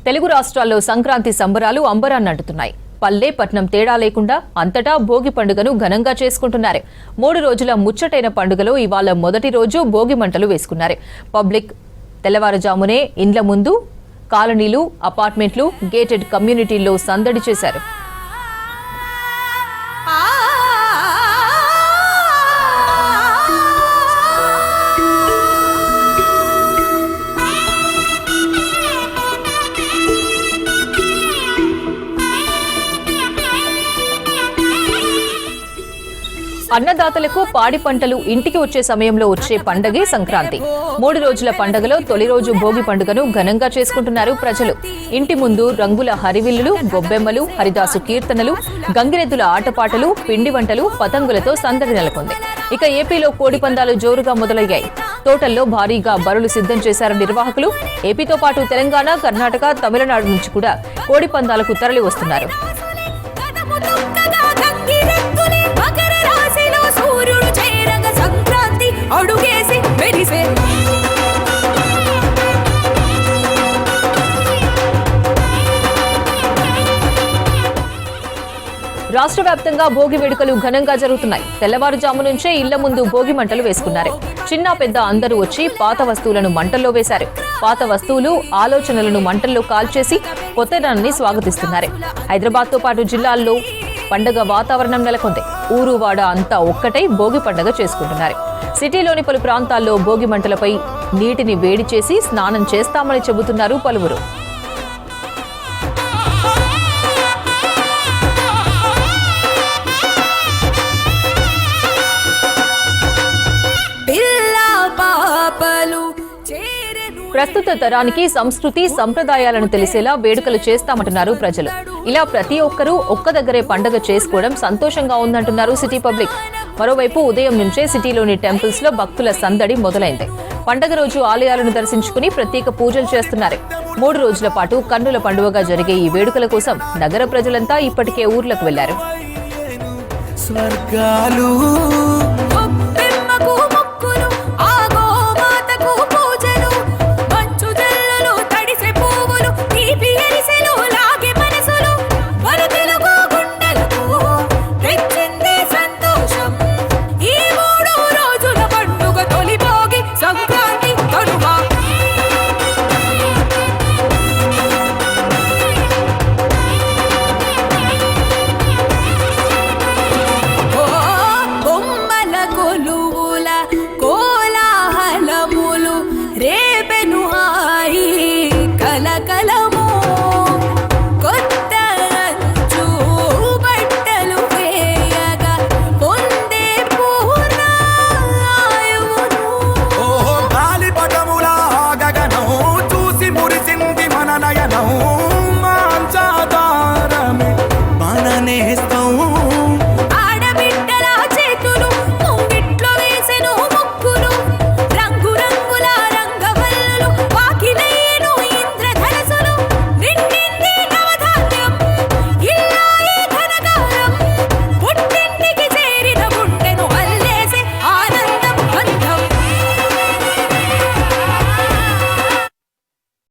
తెలుగు రాష్ట్రాల్లో సంక్రాంతి సంబరాలు అంబరాన్నంటున్నాయి. పల్లె పట్నం తేడా లేకుండా అంతటా భోగి పండుగను ఘనంగా చేసుకుంటున్నారు. 3 రోజుల ముచ్చటైన పండుగలో ఇవాళ మొదటి రోజు భోగి మంటలు వేసుకున్నారు. పబ్లిక్ తెల్లవారుజామునే ఇండ్ల ముందు కాలనీలు, అపార్ట్మెంట్లు, గేటెడ్ కమ్యూనిటీల్లో సందడి చేశారు. అన్నదాతలకు పాడి పంటలు ఇంటికి వచ్చే సమయంలో వచ్చే పండగే సంక్రాంతి. 3 రోజుల పండుగలో తొలి రోజు భోగి పండుగను ఘనంగా చేసుకుంటున్నారు ప్రజలు. ఇంటి ముందు రంగుల హరివిల్లులు, గొబ్బెమ్మలు, హరిదాసు కీర్తనలు, గంగిరెద్దుల ఆటపాటలు, పిండి వంటలు, పతంగులతో సందడి నెలకొంది. ఇక ఏపీలో కోడి పందాలు జోరుగా మొదలయ్యాయి. తోటల్లో భారీగా బరులు సిద్ధం చేశారు నిర్వాహకులు. ఏపీతో పాటు తెలంగాణ, కర్ణాటక, తమిళనాడు నుంచి కూడా కోడి పందాలకు తరలి వస్తున్నారు. రాష్ట్ర వ్యాప్తంగా భోగి వేడుకలు ఘనంగా జరుగుతున్నాయి. తెల్లవారుజాము నుంచే ఇళ్ల ముందు భోగి మంటలు వేసుకున్నారు. చిన్న పెద్ద అందరూ వచ్చి పాత వస్తువులను మంటల్లో వేశారు. పాత వస్తువులు, ఆలోచనలను మంటల్లో కాల్చేసి కొత్తదనాన్ని స్వాగతిస్తున్నారు. హైదరాబాద్ తో పాటు జిల్లాల్లో పండగ వాతావరణం నెలకొంది. ఊరు వాడ అంతా ఒక్కటై భోగి పండుగ చేసుకుంటున్నారు. సిటీలోని పలు ప్రాంతాల్లో భోగి మంటలపై నీటిని వేడి చేసి స్నానం చేస్తామని చెబుతున్నారు పలువురు. ప్రస్తుత తరానికి సంస్కృతి సంప్రదాయాలను తెలిసేలా వేడుకలు చేస్తామంటున్నారు ప్రజలు. ఇలా ప్రతి ఒక్కరూ ఒక్క దగ్గరే పండుగ చేసుకోవడం సంతోషంగా ఉందంటున్నారు సిటీ పబ్లిక్. మరోవైపు ఉదయం నుంచే సిటీలోని టెంపుల్స్ లో భక్తుల సందడి మొదలైంది. పండుగ రోజు ఆలయాలను దర్శించుకుని ప్రత్యేక పూజలు చేస్తున్నారు. 3 రోజుల పాటు కన్నుల పండుగగా జరిగే ఈ వేడుకల కోసం నగర ప్రజలంతా ఇప్పటికే ఊర్లకు వెళ్లారు.